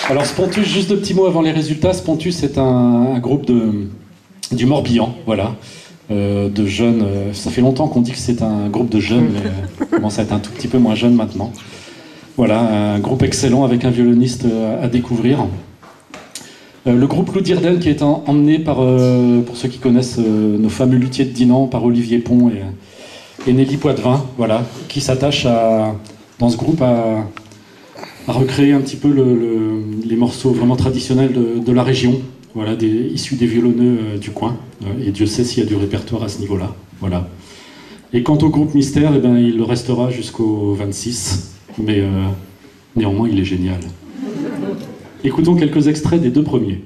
Alors Spontus, juste deux petits mots avant les résultats. Spontus c'est un groupe du Morbihan, voilà, de jeunes. Ça fait longtemps qu'on dit que c'est un groupe de jeunes, mais commence à être un tout petit peu moins jeune maintenant. Voilà, un groupe excellent avec un violoniste à découvrir. Le groupe Lou Dirden qui est emmené par, pour ceux qui connaissent nos fameux luthiers de Dinan, par Olivier Pont et Nelly Poitvin, voilà, qui s'attache dans ce groupe à recréer un petit peu les morceaux vraiment traditionnels de la région, voilà, issus des violonneux du coin, et Dieu sait s'il y a du répertoire à ce niveau-là, voilà. Et quant au groupe Mystère, eh ben, il le restera jusqu'au 26, mais néanmoins il est génial. Écoutons quelques extraits des deux premiers.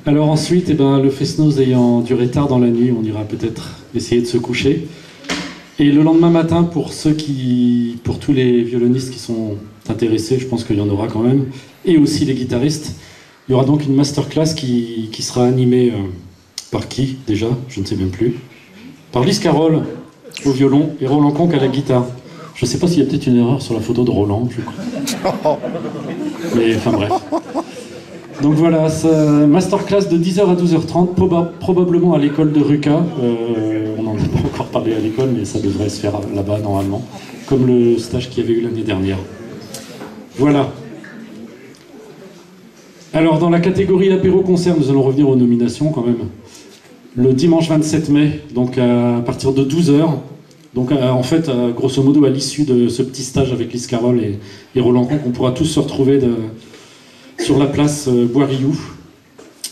Alors ensuite, eh ben, le Fest-Noz ayant duré tard dans la nuit, on ira peut-être essayer de se coucher. Et le lendemain matin, pour tous les violonistes qui sont intéressés, je pense qu'il y en aura quand même, et aussi les guitaristes, il y aura donc une masterclass qui sera animée par qui déjà? Je ne sais même plus. Par Lise Carroll au violon et Roland Conque à la guitare. Je ne sais pas s'il y a peut-être une erreur sur la photo de Roland, je crois. Mais enfin bref. Donc voilà, masterclass de 10h à 12h30, probablement à l'école de Ruka. On n'en a pas encore parlé à l'école, mais ça devrait se faire là-bas normalement, comme le stage qu'il y avait eu l'année dernière. Voilà. Alors dans la catégorie apéro-concert, nous allons revenir aux nominations quand même. Le dimanche 27 mai, donc à partir de 12h, donc en fait, grosso modo, à l'issue de ce petit stage avec Lise Carroll et Roland Conque, on pourra tous se retrouver sur la place Bois-Rioux,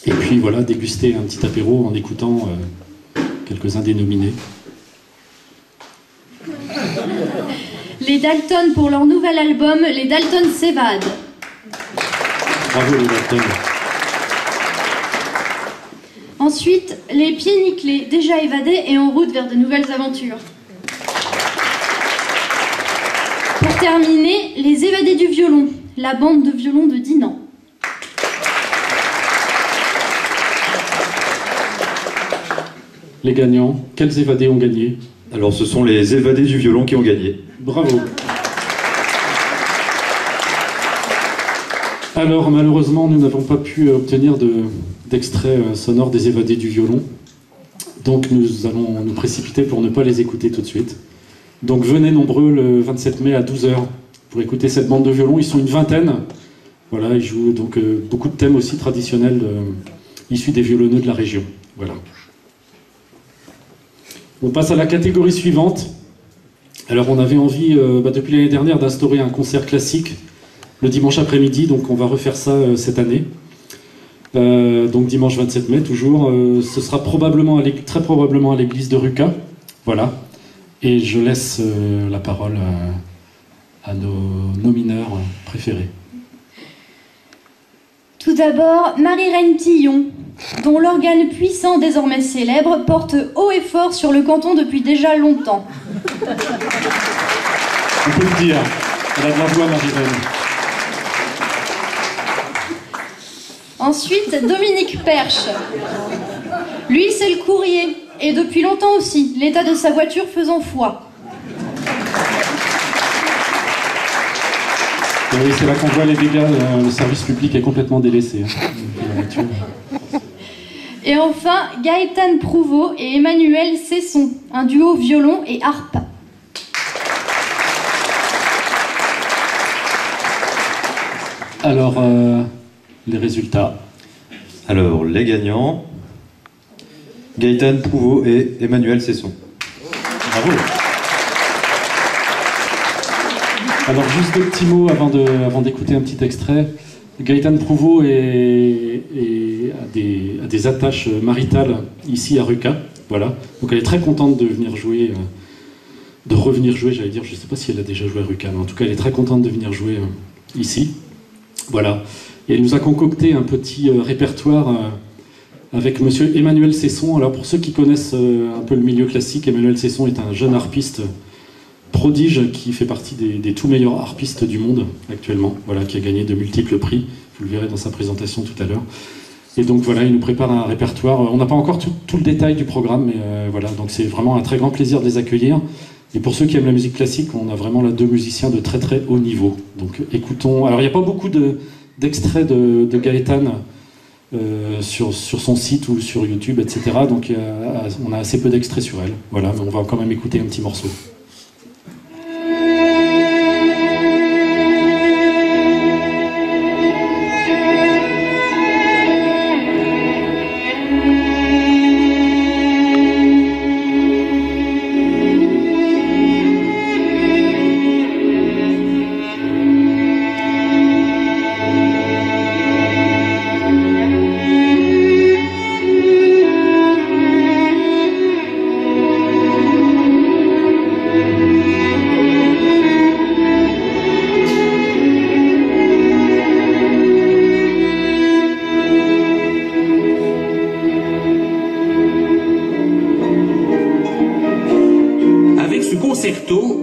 et puis voilà, déguster un petit apéro en écoutant quelques-uns des nominés. Les Dalton pour leur nouvel album, les Dalton s'évadent. Bravo les Dalton. Ensuite, les Pieds nickelés, déjà évadés et en route vers de nouvelles aventures. Pour terminer, les évadés du violon, la bande de violon de Dinan. Les gagnants, quels évadés ont gagné? Alors ce sont les évadés du violon qui ont gagné. Bravo. Alors malheureusement nous n'avons pas pu obtenir d'extrait sonore des évadés du violon. Donc nous allons nous précipiter pour ne pas les écouter tout de suite. Donc venez nombreux le 27 mai à 12h pour écouter cette bande de violon. Ils sont une vingtaine. Voilà, ils jouent donc beaucoup de thèmes aussi traditionnels issus des violonneux de la région. Voilà. On passe à la catégorie suivante. Alors on avait envie, depuis l'année dernière, d'instaurer un concert classique le dimanche après-midi, donc on va refaire ça cette année. Donc dimanche 27 mai, toujours. Ce sera très probablement à l'église de Ruka. Voilà. Et je laisse la parole à nos nomineurs préférés. Tout d'abord, Marie-Reine Tillon, dont l'organe puissant désormais célèbre porte haut et fort sur le canton depuis déjà longtemps. On peut le dire, elle a de la voix, Marie-Reine. Ensuite, Dominique Perche. Lui, c'est le courrier, et depuis longtemps aussi, l'état de sa voiture faisant foi. Oui, c'est là qu'on voit les dégâts, le service public est complètement délaissé. Et enfin, Gaëtan Prouveau et Emmanuel Cesson, un duo violon et harpe. Alors, les résultats. Alors, les gagnants, Gaëtan Prouveau et Emmanuel Cesson. Bravo. Alors, juste deux petits mots avant d'écouter un petit extrait. Gaëtan Prouveau a des attaches maritales ici à Ruka. Voilà. Donc, elle est très contente de venir jouer, de revenir jouer, j'allais dire. Je ne sais pas si elle a déjà joué à Ruka, mais en tout cas, elle est très contente de venir jouer ici. Voilà. Et elle nous a concocté un petit répertoire avec monsieur Emmanuel Cesson. Alors pour ceux qui connaissent un peu le milieu classique, Emmanuel Cesson est un jeune harpiste prodige qui fait partie des tout meilleurs harpistes du monde actuellement, voilà, qui a gagné de multiples prix. Vous le verrez dans sa présentation tout à l'heure. Et donc voilà, il nous prépare un répertoire. On n'a pas encore tout le détail du programme, mais voilà, donc c'est vraiment un très grand plaisir de les accueillir. Et pour ceux qui aiment la musique classique, on a vraiment là deux musiciens de très très haut niveau. Donc écoutons. Alors il n'y a pas beaucoup d'extraits de Gaëtan sur son site ou sur YouTube, etc. Donc on a assez peu d'extraits sur elle. Voilà, mais on va quand même écouter un petit morceau.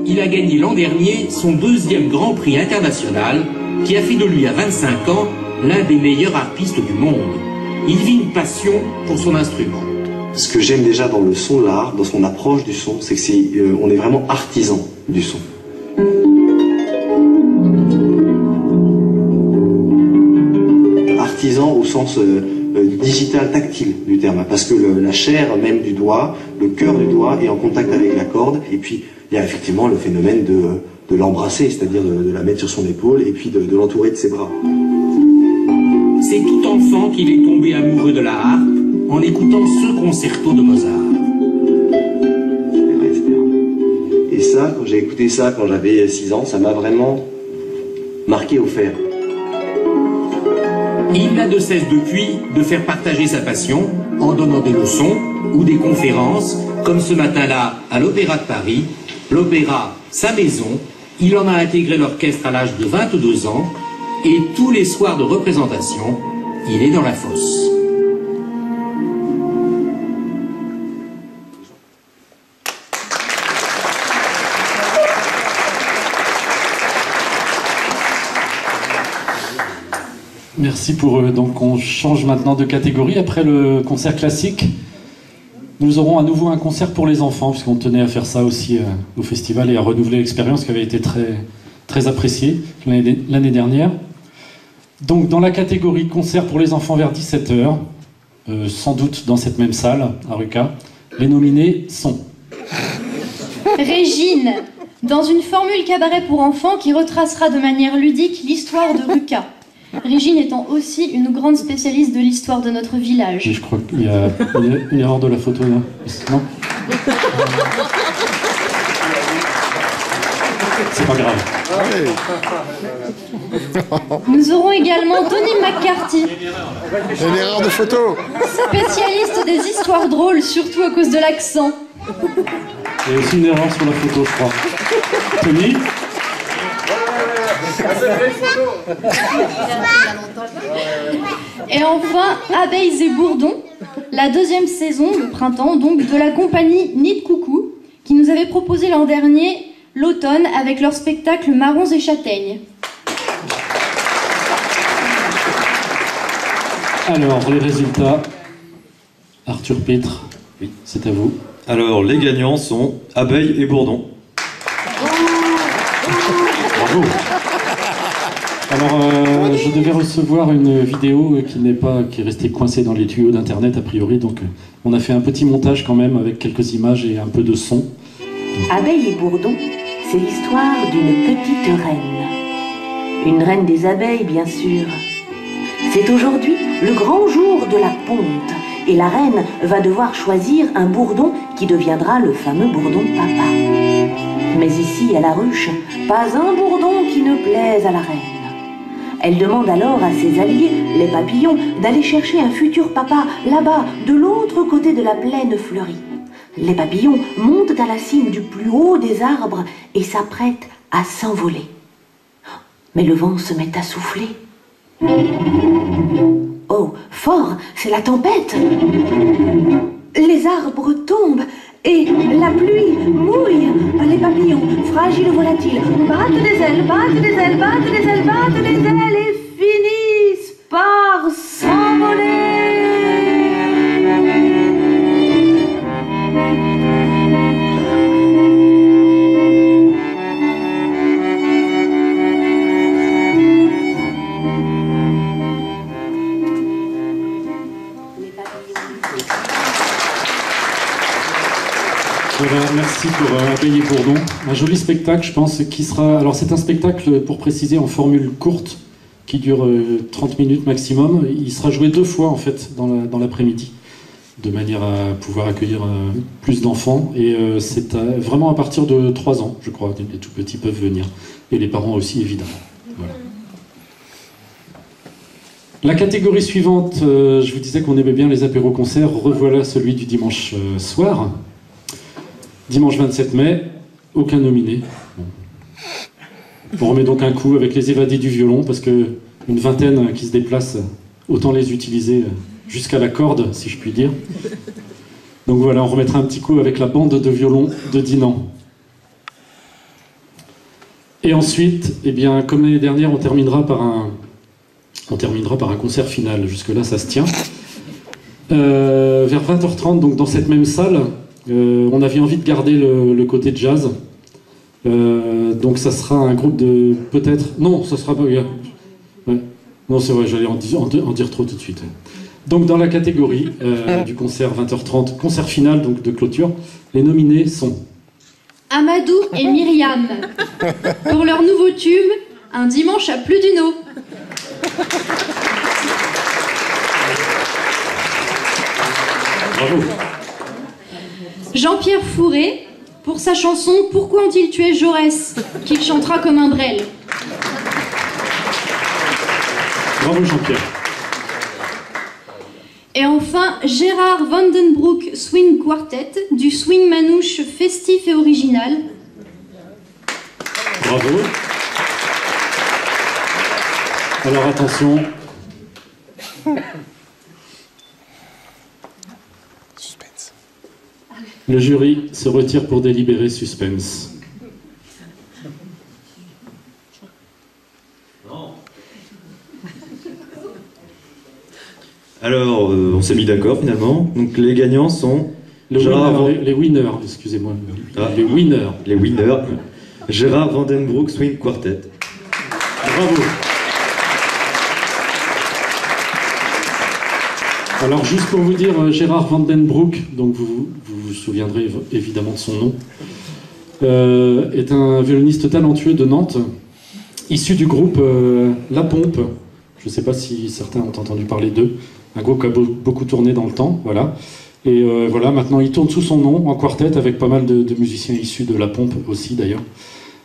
Il a gagné l'an dernier son deuxième Grand Prix international qui a fait de lui à 25 ans l'un des meilleurs harpistes du monde. Il vit une passion pour son instrument. Ce que j'aime déjà dans le son de l'art, dans son approche du son, c'est que on est vraiment artisan du son. Artisan au sens digital, tactile du terme, parce que la chair même du doigt, le cœur du doigt est en contact avec la corde, et puis il y a effectivement le phénomène de l'embrasser, c'est-à-dire de la mettre sur son épaule et puis de l'entourer de ses bras. C'est tout enfant qu'il est tombé amoureux de la harpe en écoutant ce concerto de Mozart. Et ça, quand j'ai écouté ça quand j'avais 6 ans, ça m'a vraiment marqué au fer. Il n'a de cesse depuis de faire partager sa passion en donnant des leçons ou des conférences, comme ce matin-là à l'Opéra de Paris, l'opéra Sa Maison. Il en a intégré l'orchestre à l'âge de 22 ans et tous les soirs de représentation, il est dans la fosse. Merci pour eux. Donc on change maintenant de catégorie. Après le concert classique, nous aurons à nouveau un concert pour les enfants, puisqu'on tenait à faire ça aussi au festival et à renouveler l'expérience qui avait été très, très appréciée l'année dernière. Donc dans la catégorie concert pour les enfants vers 17h, sans doute dans cette même salle à Ruka, les nominés sont... Régine, dans une formule cabaret pour enfants qui retracera de manière ludique l'histoire de Ruka. Régine étant aussi une grande spécialiste de l'histoire de notre village. Et je crois qu'il y a une erreur de la photo là. Non ? C'est pas grave. Nous aurons également Tony McCarthy. Une erreur de photo. Spécialiste des histoires drôles, surtout à cause de l'accent. Il y a aussi une erreur sur la photo, je crois. Tony ? Et enfin, Abeilles et Bourdons, la deuxième saison, le printemps, donc, de la compagnie Nid Coucou, qui nous avait proposé l'an dernier l'automne avec leur spectacle Marrons et Châtaignes. Alors, les résultats. Arthur Pitre, oui, c'est à vous. Alors, les gagnants sont Abeilles et Bourdons. Bravo. Alors, Alors, je devais recevoir une vidéo qui est restée coincée dans les tuyaux d'internet a priori, donc on a fait un petit montage quand même avec quelques images et un peu de son. Abeille et bourdon, c'est l'histoire d'une petite reine. Une reine des abeilles, bien sûr. C'est aujourd'hui le grand jour de la ponte, et la reine va devoir choisir un bourdon qui deviendra le fameux bourdon papa. Mais ici, à la ruche, pas un bourdon qui ne plaise à la reine. Elle demande alors à ses alliés, les papillons, d'aller chercher un futur papa là-bas, de l'autre côté de la plaine fleurie. Les papillons montent à la cime du plus haut des arbres et s'apprêtent à s'envoler. Mais le vent se met à souffler. Oh, fort, c'est la tempête! Les arbres tombent et la pluie mouille. Les papillons, fragiles volatiles, battent des ailes, battent des ailes, battent des ailes, battent des ailes et finissent par s'envoler. Merci pour Abeille et Bourdon. Un joli spectacle, je pense, qui sera... Alors c'est un spectacle, pour préciser, en formule courte, qui dure 30 minutes maximum. Il sera joué 2 fois, en fait, dans l'après-midi, de manière à pouvoir accueillir plus d'enfants. Et c'est vraiment à partir de 3 ans, je crois. Les tout petits peuvent venir. Et les parents aussi, évidemment. Voilà. La catégorie suivante, je vous disais qu'on aimait bien les apéros-concerts. Revoilà celui du dimanche soir. Dimanche 27 mai, aucun nominé. On remet donc un coup avec les évadés du violon, parce qu'une vingtaine qui se déplacent, autant les utiliser jusqu'à la corde, si je puis dire. Donc voilà, on remettra un petit coup avec la bande de violon de Dinan. Et ensuite, eh bien, comme l'année dernière, on terminera par un concert final. Jusque-là, ça se tient. Vers 20h30, donc dans cette même salle, on avait envie de garder le côté jazz. Donc ça sera un groupe de... Peut-être... Non, ça sera pas... Ouais. Non, c'est vrai, j'allais en dire trop tout de suite. Donc dans la catégorie du concert 20h30, concert final donc de clôture, les nominés sont... Amadou et Myriam, pour leur nouveau tube, Un dimanche à plus d'une eau. Bravo. Jean-Pierre Fourré, pour sa chanson Pourquoi ont-ils tué Jaurès, qu'il chantera comme un brel. Bravo Jean-Pierre. Et enfin, Gérard Vandenbroek Swing Quartet, du swing manouche festif et original. Bravo. Alors attention. Suspense. Le jury se retire pour délibérer suspense. Alors, on s'est mis d'accord finalement. Donc les gagnants sont... Les winners, excusez-moi. Ah. Les winners. Les winners. Gérard Vandenbroek Swing Quartet. Bravo. Alors juste pour vous dire, Gérard Vandenbroek, donc vous vous souviendrez évidemment de son nom, est un violoniste talentueux de Nantes, issu du groupe La Pompe. Je ne sais pas si certains ont entendu parler d'eux. Un groupe qui a beaucoup tourné dans le temps, voilà. Et voilà, maintenant il tourne sous son nom, en quartet, avec pas mal de musiciens issus de La Pompe aussi d'ailleurs.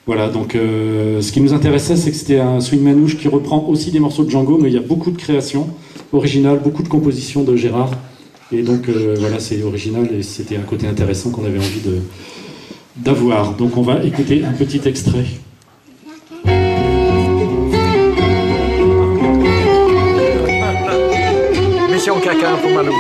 Voilà, donc ce qui nous intéressait, c'est que c'était un swing manouche qui reprend aussi des morceaux de Django, mais il y a beaucoup de créations originales, beaucoup de compositions de Gérard. Et donc voilà, c'est original et c'était un côté intéressant qu'on avait envie d'avoir. Donc on va écouter un petit extrait. Mission caca pour Malou.